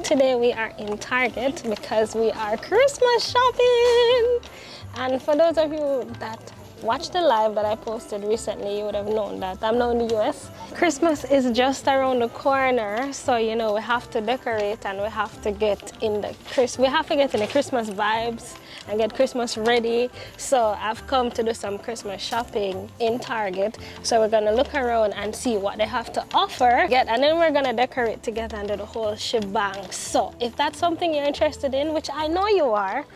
Today we are in Target because we are Christmas shopping. And for those of you that watched the live that I posted recently, you would have known that I'm now in the US. Christmas is just around the corner, so you know we have to decorate and we have to get in the Christmas vibes and get Christmas ready. So I've come to do some Christmas shopping in Target. So we're gonna look around and see what they have to offer, and then we're gonna decorate together and do the whole shebang. So if that's something you're interested in, which I know you are,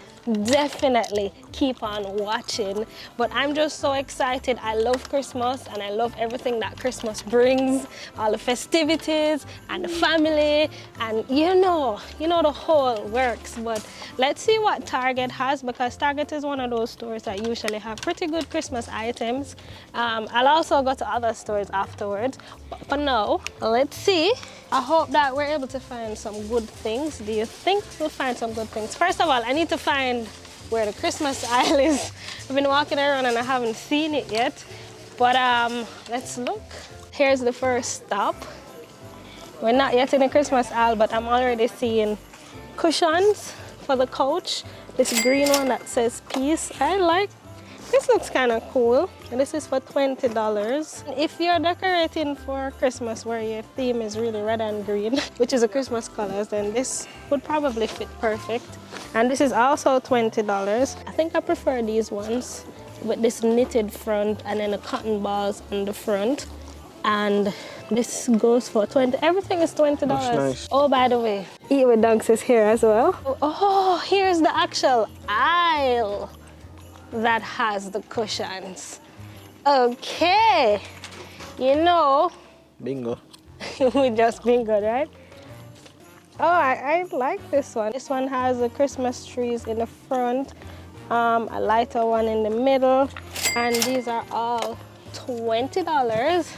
definitely keep on watching. But I'm just so excited. I love Christmas and I love everything that Christmas brings, all the festivities and the family, and you know the whole works. But let's see what Target has, because Target is one of those stores that usually have pretty good Christmas items. I'll also go to other stores afterwards, but for now, let's see. I hope that we're able to find some good things. Do you think we'll find some good things? First of all, I need to find where the Christmas aisle is. I've been walking around and I haven't seen it yet. But let's look. Here's the first stop. We're not yet in the Christmas aisle, but I'm already seeing cushions for the couch. This green one that says peace. I like. This looks kind of cool. And this is for $20. If you're decorating for Christmas where your theme is really red and green, which is the Christmas colors, then this would probably fit perfect. And this is also $20. I think I prefer these ones with this knitted front and then the cotton balls on the front. And this goes for $20. Everything is $20. Nice. Oh, by the way, Eat with Dunks is here as well. Oh, here's the actual aisle that has the cushions. Okay, you know, bingo. We just bingo, right? Oh, I like this one. This one has the Christmas trees in the front, a lighter one in the middle, and these are all $20.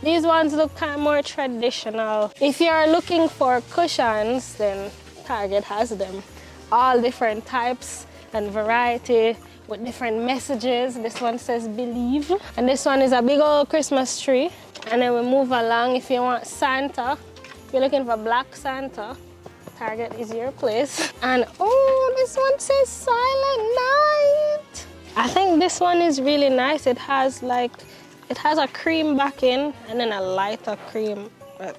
These ones look kind of more traditional. If you're looking for cushions, then Target has them. All different types and variety with different messages. This one says believe. And this one is a big old Christmas tree. And then we move along. If you want Santa, if you're looking for Black Santa, Target is your place. And oh, this one says Silent Night. I think this one is really nice. It has a cream backing and then a lighter cream,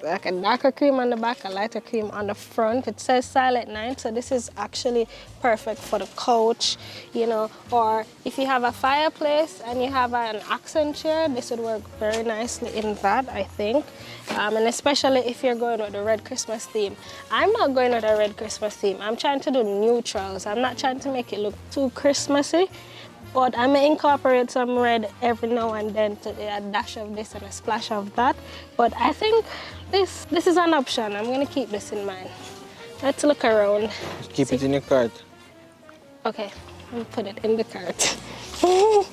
like a darker cream on the back, a lighter cream on the front. It says Silent Night, so this is actually perfect for the couch, you know, or if you have a fireplace and you have an accent chair, this would work very nicely in that, I think. And especially if you're going with the red Christmas theme. I'm not going with a red Christmas theme. I'm trying to do neutrals. I'm not trying to make it look too Christmassy. But I may incorporate some red every now and then to a dash of this and a splash of that. But I think this is an option. I'm gonna keep this in mind. Let's look around. Keep it in your cart. Okay, we'll put it in the cart. So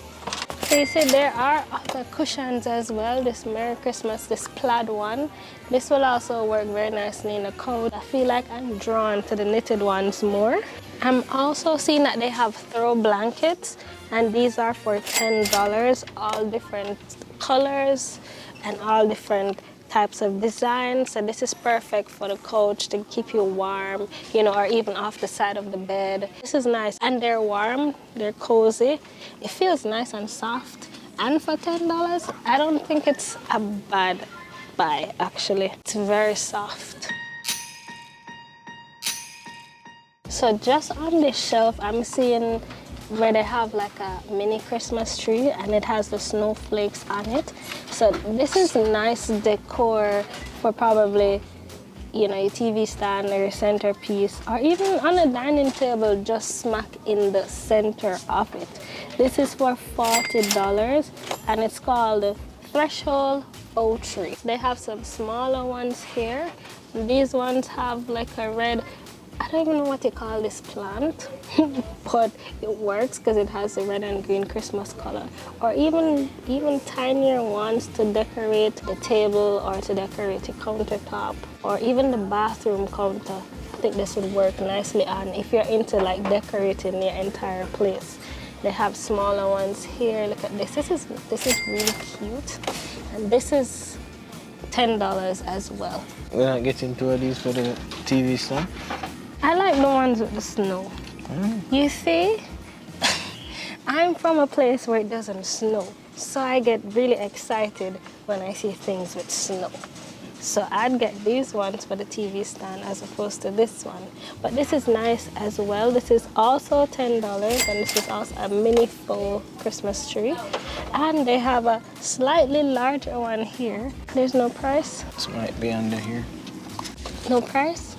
you see there are other cushions as well. This Merry Christmas, this plaid one. This will also work very nicely in the coat. I feel like I'm drawn to the knitted ones more. I'm also seeing that they have throw blankets, and these are for $10, all different colors and all different types of designs. So this is perfect for the couch to keep you warm, you know, or even off the side of the bed. This is nice, and they're warm, they're cozy. It feels nice and soft, and for $10, I don't think it's a bad buy, actually. It's very soft. So just on this shelf, I'm seeing where they have like a mini Christmas tree and it has the snowflakes on it. So this is nice decor for probably, you know, your TV stand or your centerpiece, or even on a dining table just smack in the center of it. This is for $40 and it's called Threshold Oak Tree. They have some smaller ones here. These ones have like a red, I don't even know what you call this plant, but it works because it has the red and green Christmas color. Or even tinier ones to decorate the table or to decorate the countertop or even the bathroom counter. I think this would work nicely on if you're into like decorating your entire place. They have smaller ones here. Look at this. This is really cute, and this is $10 as well. We're not getting two of these for the TV stand? I like the ones with the snow. You see, I'm from a place where it doesn't snow, so I get really excited when I see things with snow. So I'd get these ones for the TV stand as opposed to this one. But this is nice as well. This is also $10, and this is also a mini faux Christmas tree. And they have a slightly larger one here. There's no price. This might be under here. No price?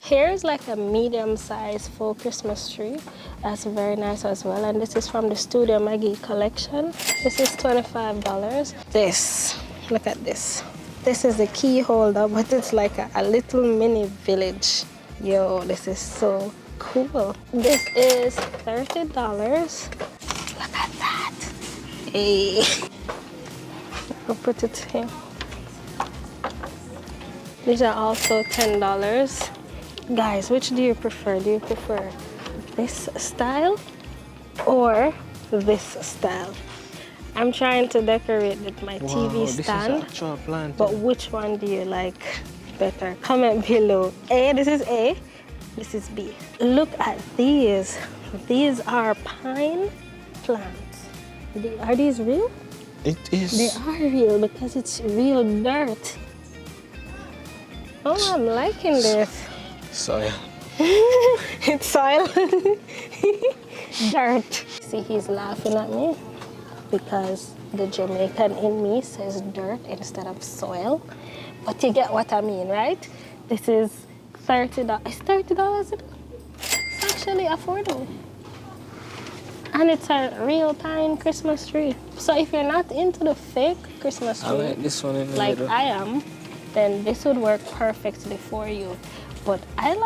Here's like a medium-sized faux Christmas tree. That's very nice as well. And this is from the Studio Maggie collection. This is $25. This. Look at this. This is the key holder, but it's like a little mini village. Yo, this is so cool. This is $30. Look at that. Hey. I'll put it here. These are also $10. Guys, which do you prefer? Do you prefer this style or this style? I'm trying to decorate with my TV stand, this is actual plant. but which one do you like better? Comment below. A, this is A, this is B. Look at these. These are pine plants. Are these real? It is. They are real because it's real dirt. Oh, I'm liking this. Soil. It's soil. Dirt. See, he's laughing at me because the Jamaican in me says dirt instead of soil. But you get what I mean, right? This is $30. It's $30. It's actually affordable. And it's a real pine Christmas tree. So if you're not into the fake Christmas tree, I like this one in the like middle. I am, then this would work perfectly for you. But I'm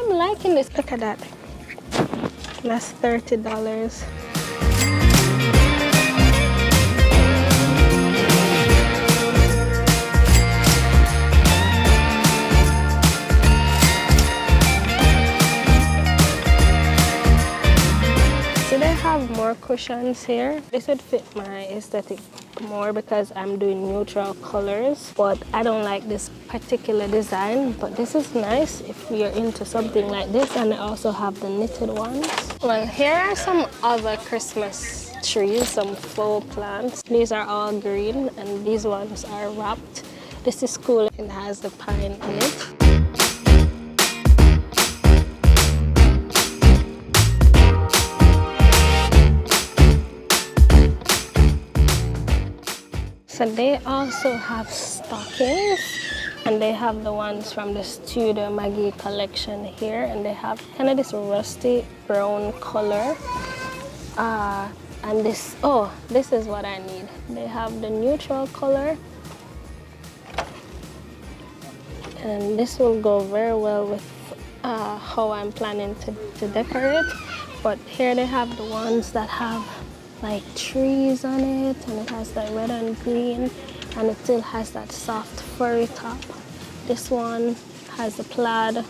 liking this. Look at that. That's $30. So they have more cushions here. This would fit my aesthetic more because I'm doing neutral colors, but I don't like this particular design. But this is nice if you're into something like this, and I also have the knitted ones. Well, here are some other Christmas trees, some faux plants. These are all green and these ones are wrapped. This is cool. It has the pine in it. So they also have stockings, and they have the ones from the Studio Maggie collection here, and they have kind of this rusty brown color. And this is what I need. They have the neutral color, and this will go very well with how I'm planning to decorate. But here they have the ones that have like trees on it, and it has that red and green, and it still has that soft furry top. This one has the plaid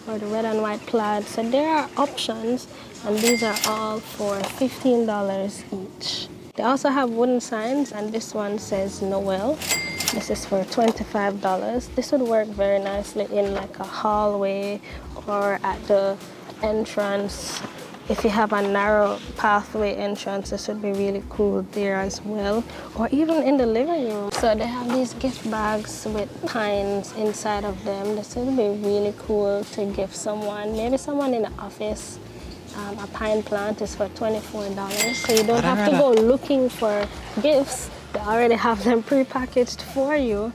or the red and white plaid. So there are options, and these are all for $15 each. They also have wooden signs, and this one says Noel. This is for $25. This would work very nicely in like a hallway or at the entrance. If you have a narrow pathway entrance, this would be really cool there as well. Or even in the living room. So they have these gift bags with pines inside of them. This would be really cool to give someone, maybe someone in the office. A pine plant is for $24. So you don't have to go looking for gifts. They already have them pre-packaged for you.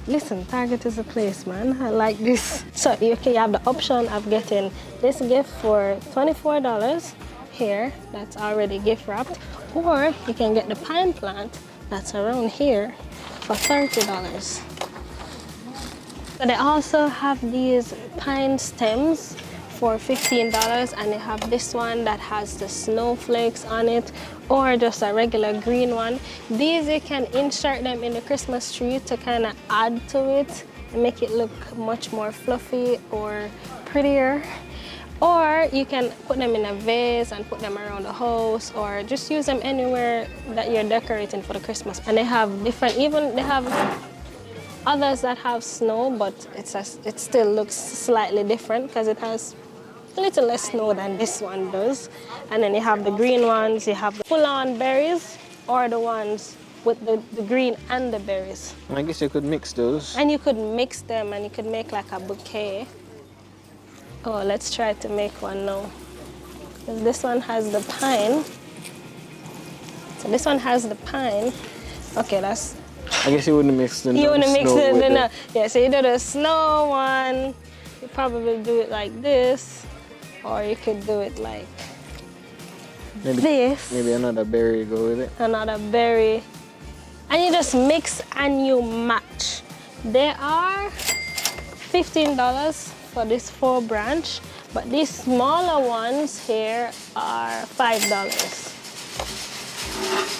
Listen, Target is a place, man. I like this. So you have the option of getting this gift for $24 here, that's already gift wrapped, or you can get the pine plant that's around here for $30. So they also have these pine stems for $15, and they have this one that has the snowflakes on it, or just a regular green one. These you can insert them in the Christmas tree to kind of add to it and make it look much more fluffy or prettier. Or you can put them in a vase and put them around the house, or just use them anywhere that you're decorating for the Christmas. And they have different, even they have others that have snow, but it still looks slightly different because it has a little less snow than this one does. And then you have the green ones, you have the full-on berries, or the ones with the green and the berries. I guess you could mix those. And you could mix them and you could make like a bouquet. Oh, let's try to make one now. This one has the pine. So this one has the pine. Okay, that's... I guess you wouldn't mix the You wouldn't mix snow it, with no. Yeah, so you do the snow one. You probably do it like this. Or you could do it like this. Maybe another berry go with it. Another berry. And you just mix and you match. They are $15 for this 4 branch, but these smaller ones here are $5.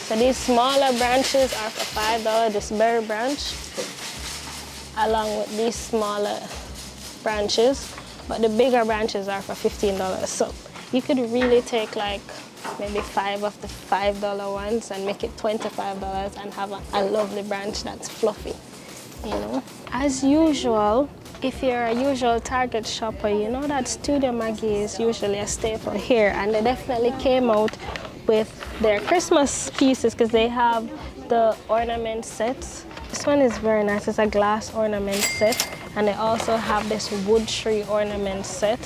So these smaller branches are for $5, this berry branch, along with these smaller branches, but the bigger branches are for $15. So you could really take like maybe 5 of the $5 ones and make it $25 and have a lovely branch that's fluffy, you know. As usual, if you're a usual Target shopper, you know that Studio Maggie is usually a staple here, and they definitely came out with their Christmas pieces because they have the ornament sets. This one is very nice. It's a glass ornament set, and they also have this wood tree ornament set.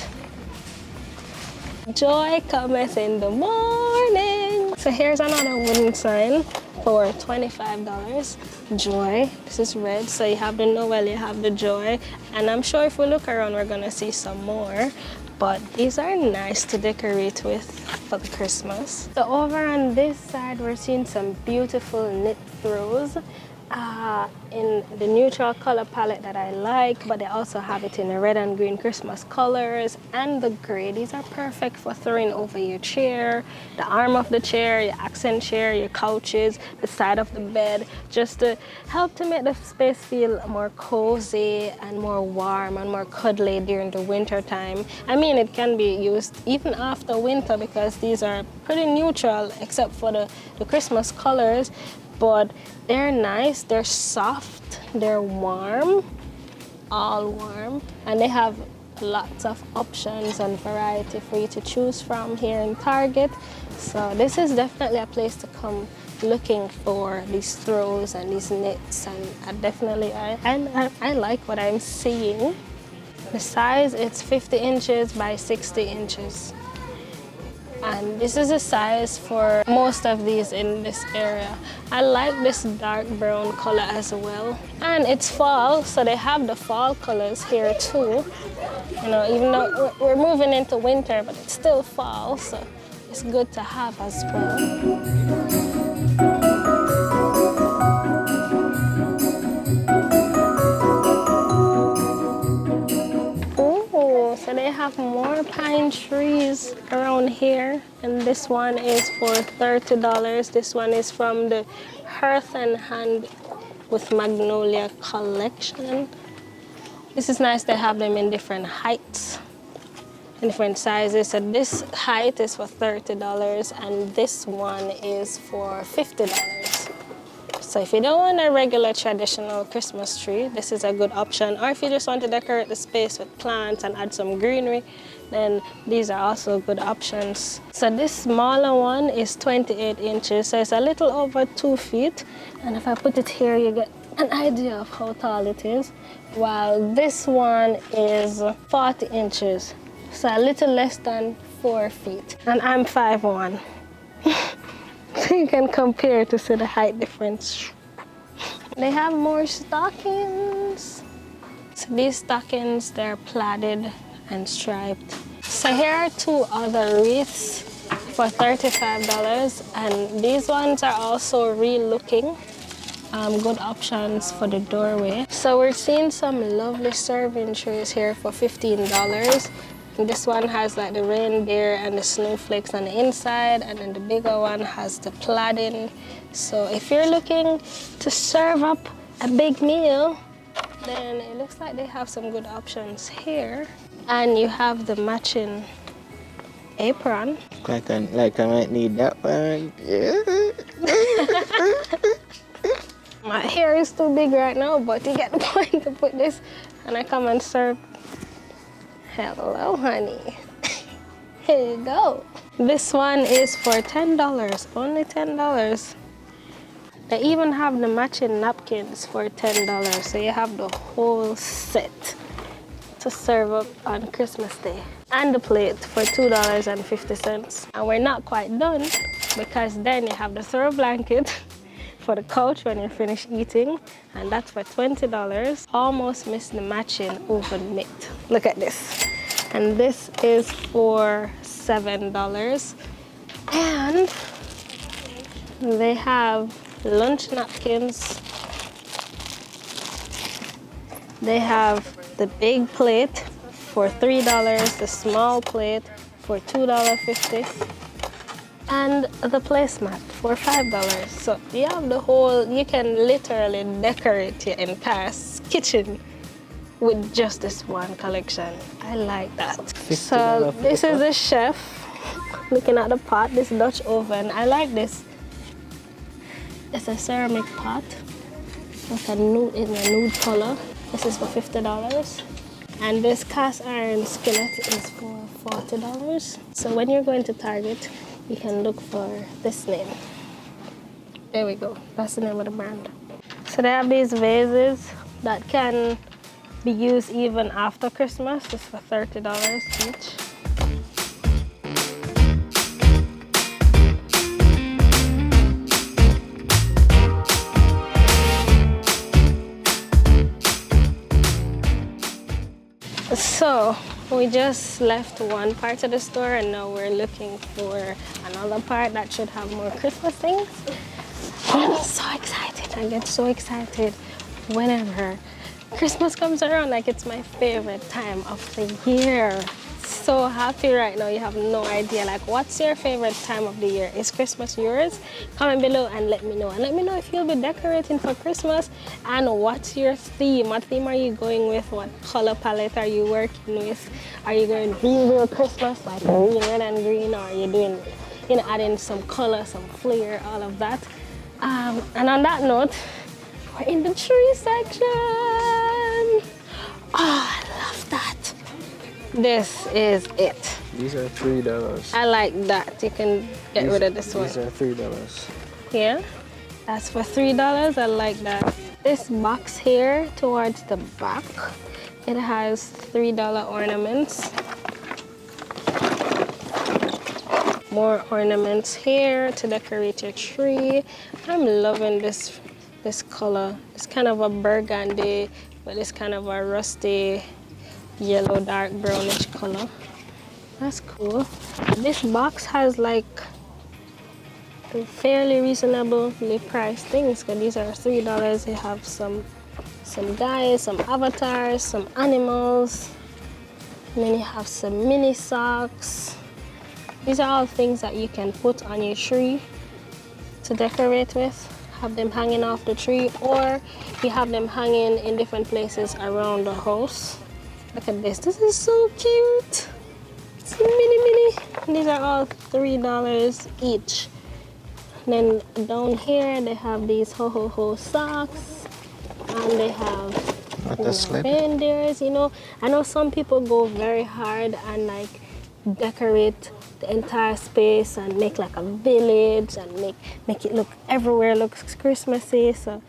Joy cometh in the morning. So here's another wooden sign for $25. Joy. This is red. So you have the Noel, you have the Joy. And I'm sure if we look around, we're going to see some more. But these are nice to decorate with for the Christmas. So over on this side, we're seeing some beautiful knit throws in the neutral color palette that I like, but they also have it in the red and green Christmas colors and the gray. These are perfect for throwing over your chair, the arm of the chair, your accent chair, your couches, the side of the bed, just to help to make the space feel more cozy and more warm and more cuddly during the winter time. I mean, it can be used even after winter because these are pretty neutral except for the Christmas colors. But they're nice, they're soft, they're warm, all warm, and they have lots of options and variety for you to choose from here in Target. So this is definitely a place to come looking for these throws and these knits, and I like what I'm seeing. The size, it's 50 inches by 60 inches. And this is the size for most of these in this area. I like this dark brown color as well. And it's fall, so they have the fall colors here too. You know, even though we're moving into winter, but it's still fall, so it's good to have as well. So they have more pine trees around here, and this one is for $30. This one is from the Hearth and Hand with Magnolia collection. This is nice. They have them in different heights, in different sizes. So this height is for $30, and this one is for $50. So if you don't want a regular traditional Christmas tree, this is a good option. Or if you just want to decorate the space with plants and add some greenery, then these are also good options. So this smaller one is 28 inches, so it's a little over 2 feet. And if I put it here, you get an idea of how tall it is. While this one is 40 inches, so a little less than 4 feet. And I'm 5'1". So you can compare to see the height difference. They have more stockings. So these stockings, they're plaited and striped. So here are 2 other wreaths for $35, and these ones are also re-looking. Good options for the doorway. So we're seeing some lovely serving trays here for $15. This one has like the reindeer and the snowflakes on the inside, and then the bigger one has the cladding. So if you're looking to serve up a big meal, then it looks like they have some good options here. And you have the matching apron. Like I might need that one. Yeah. My hair is too big right now, but you get the point to put this, and I come and serve. Hello, honey. Here you go. This one is for $10, only $10. They even have the matching napkins for $10, so you have the whole set to serve up on Christmas Day. And the plate for $2.50. And we're not quite done, because then you have the throw blanket for the couch when you're finished eating, and that's for $20. Almost missed the matching oven mitt. Look at this. And this is for $7. And they have lunch napkins. They have the big plate for $3, the small plate for $2.50, and the placemat for $5. So you have the whole, you can literally decorate your entire kitchen with just this one collection. I like that. So this is the chef looking at the pot, this Dutch oven. I like this. It's a ceramic pot with a nude, in a nude color. This is for $50. And this cast iron skillet is for $40. So when you're going to Target, you can look for this name. There we go. That's the name of the brand. So they have these vases that can be used even after Christmas. This is for $30 each. So we just left one part of the store, and now we're looking for another part that should have more Christmas things. I'm so excited. I get so excited whenever Christmas comes around. Like, it's my favorite time of the year. So happy right now, you have no idea. Like, what's your favorite time of the year? Is Christmas yours? Comment below and let me know. And let me know if you'll be decorating for Christmas, and what's your theme? What theme are you going with? What color palette are you working with? Are you going real Christmas, like green, red and green? Or are you doing, adding some color, some flair, all of that? And on that note, we're in the tree section. Oh, I love that. This is it. These are $3. I like that. You can get rid of this one. These are $3. Yeah, that's for $3. I like that. This box here towards the back, it has $3 ornaments. More ornaments here to decorate your tree. I'm loving this color. It's kind of a burgundy, but it's kind of a rusty yellow, dark brownish color. That's cool. This box has like fairly reasonably priced things, because these are $3. They have some guys, some avatars, some animals, and then you have some mini socks. These are all things that you can put on your tree to decorate with. Have them hanging off the tree, or you have them hanging in different places around the house. Look at this. This is so cute. It's mini. These are all $3 each. And then down here they have these ho socks, and they have reindeers. I know some people go very hard and like decorate the entire space and make like a village and make it look everywhere looks Christmassy. So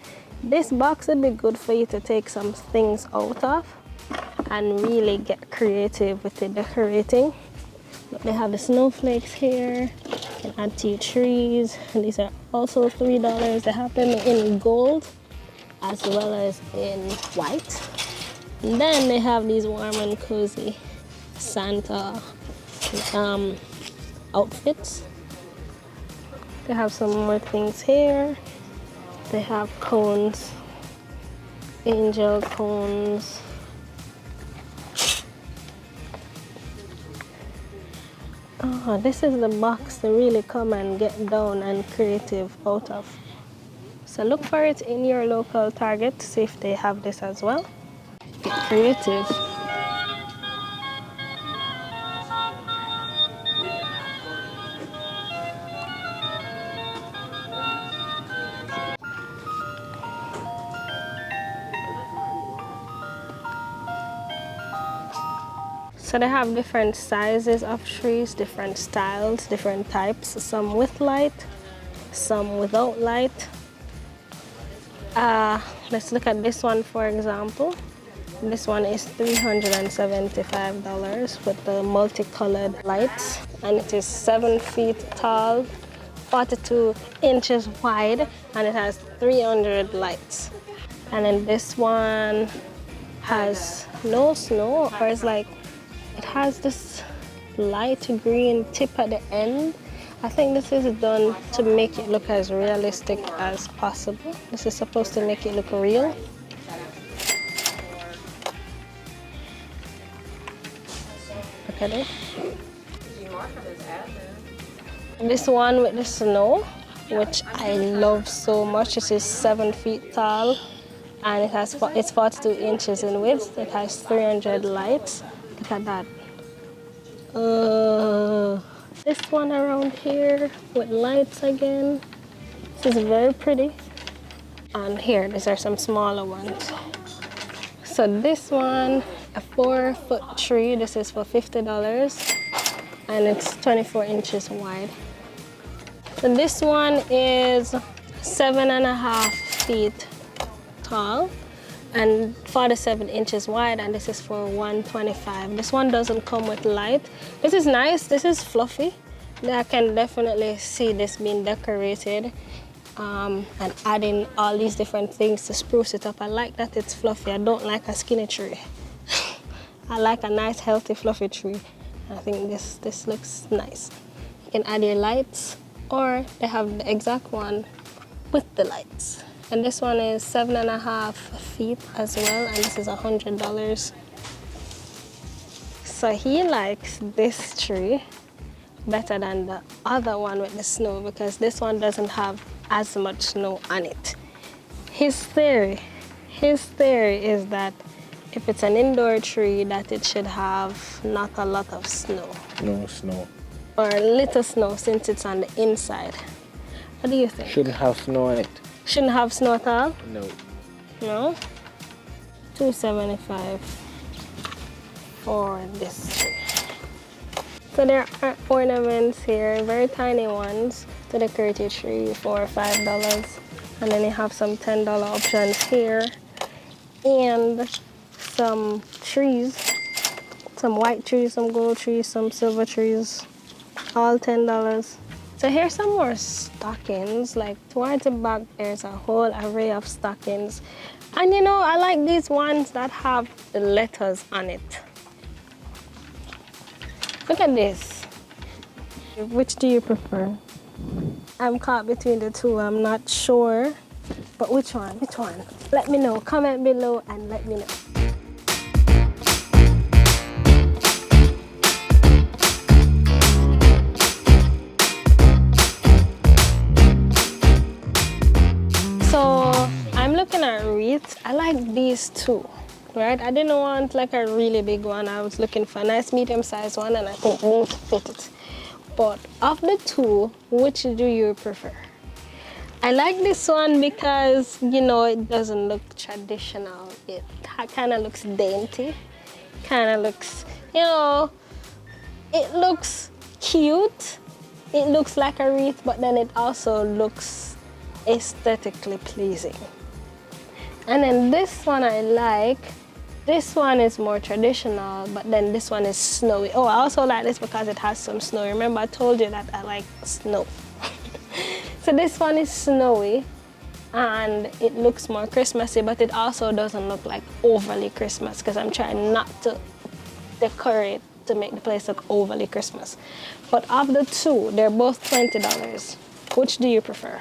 this box would be good for you to take some things out of and really get creative with the decorating. They have the snowflakes here. You can add to your trees, and these are also $3. They have them in gold as well as in white. And then they have these warm and cozy Santa outfits. They have some more things here. They have cones, angel cones. Oh, this is the box to really come and get down and creative out of. So look for it in your local Target to see if they have this as well. Get creative. So they have different sizes of trees, different styles, different types, some with light, some without light. Let's look at this one for example. This one is $375 with the multicolored lights, and it is 7 feet tall, 42 inches wide, and it has 300 lights. And then this one has no snow, or it's like it has this light green tip at the end. I think this is done to make it look as realistic as possible. This is supposed to make it look real. Look at it. This one with the snow, which I love so much. This is 7 feet tall, and it's 42 inches in width. It has 300 lights. Look at that. This one around here with lights again. This is very pretty. And here, these are some smaller ones. So this one, a 4-foot tree. This is for $50, and it's 24 inches wide. So this one is 7.5 feet tall and 47 inches wide, and this is for $125. This one doesn't come with light. This is nice. This is fluffy. I can definitely see this being decorated and adding all these different things to spruce it up. I like that it's fluffy. I don't like a skinny tree. I like a nice, healthy, fluffy tree. I think this looks nice. You can add your lights, or they have the exact one with the lights. And this one is 7.5 feet as well, and this is $100. So he likes this tree better than the other one with the snow, because this one doesn't have as much snow on it. His theory is that if it's an indoor tree, that it should have not a lot of snow. No snow. Or a little snow, since it's on the inside. What do you think? Shouldn't have snow on it. Shouldn't have snow at all? No. No? $275 for this tree. So there are ornaments here, very tiny ones, to decorate your tree for $5. And then you have some $10 options here. And some trees, some white trees, some gold trees, some silver trees, all $10. So here's some more stockings. Like towards the back, there's a whole array of stockings. And you know, I like these ones that have the letters on it. Look at this. Which do you prefer? I'm caught between the two. I'm not sure. But which one? Which one? Let me know. Comment below and let me know. So I'm looking at wreaths. I like these two, right? I didn't want like a really big one. I was looking for a nice medium-sized one, and I think these fit it. But of the two, which do you prefer? I like this one because, you know, it doesn't look traditional. It kind of looks dainty. Kind of looks, you know, it looks cute. It looks like a wreath, but then it also looks aesthetically pleasing. And then this one I like. This one is more traditional, but then this one is snowy. Oh, I also like this because it has some snow. Remember I told you that I like snow. So this one is snowy and it looks more Christmassy, but it also doesn't look like overly Christmas, because I'm trying not to decorate to make the place look overly Christmas. But of the two, they're both $20. Which do you prefer?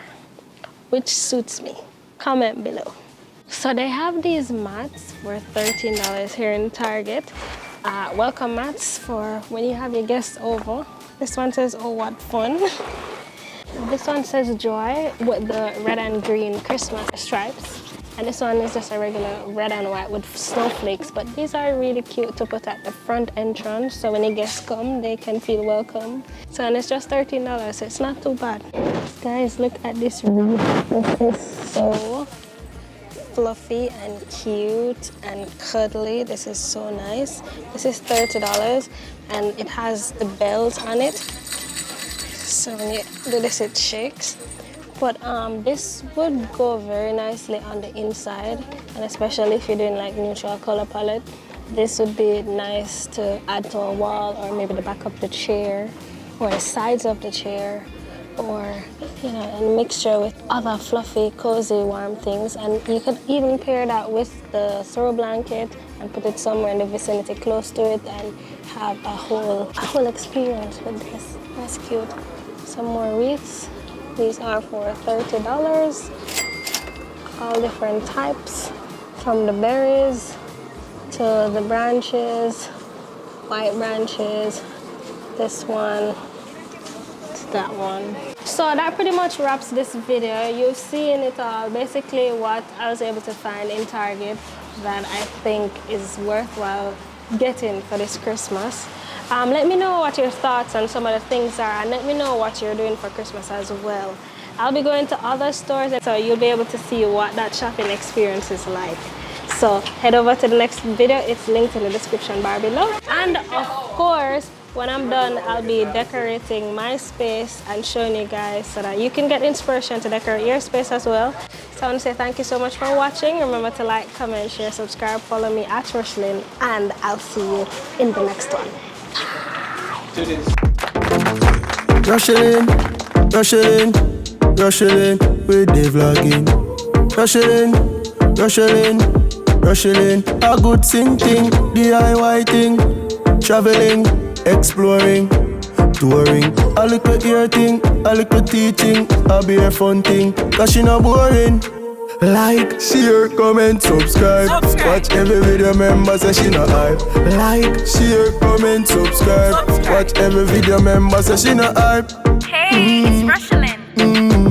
Which suits me? Comment below. So they have these mats for $13 here in Target. Welcome mats for when you have your guests over. This one says, oh, what fun. This one says joy with the red and green Christmas stripes. And this one is just a regular red and white with snowflakes. But these are really cute to put at the front entrance. So when the guests come, they can feel welcome. So, and it's just $13, so it's not too bad. Guys, look at this wreath. This is so fluffy and cute and cuddly. This is so nice. This is $30 and it has the bells on it. So when you do this, it shakes. But this would go very nicely on the inside, and especially if you're doing like neutral color palette, this would be nice to add to a wall, or maybe the back of the chair, or the sides of the chair, or you know, a mixture with other fluffy, cozy, warm things. And you could even pair that with the throw blanket and put it somewhere in the vicinity close to it, and have a whole experience with this. That's cute. Some more wreaths. These are for $30. All different types, from the berries to the branches, white branches, this one, to that one. So that pretty much wraps this video. You've seen it all, basically what I was able to find in Target that I think is worthwhile getting for this Christmas. Let me know what your thoughts on some of the things are, and let me know what you're doing for Christmas as well. I'll be going to other stores, so you'll be able to see what that shopping experience is like. So head over to the next video. It's linked in the description bar below. And of course, when I'm done, I'll be decorating my space and showing you guys so that you can get inspiration to decorate your space as well. So I want to say thank you so much for watching. Remember to like, comment, share, subscribe, follow me at Rochielin, and I'll see you in the next one. Rochielin, Rochielin, Rochielin, with the vlogging. Rochielin, Rochielin, Rochielin, a good thing, DIY thing, traveling, exploring, touring, a little ear thing, a little teaching, a be a fun thing, cause she not boring. Like, share, comment, subscribe. Watch every video, member say she not hype. Like, share, comment, subscribe. Watch every video, member say she not hype. Hey, it's Rochielin.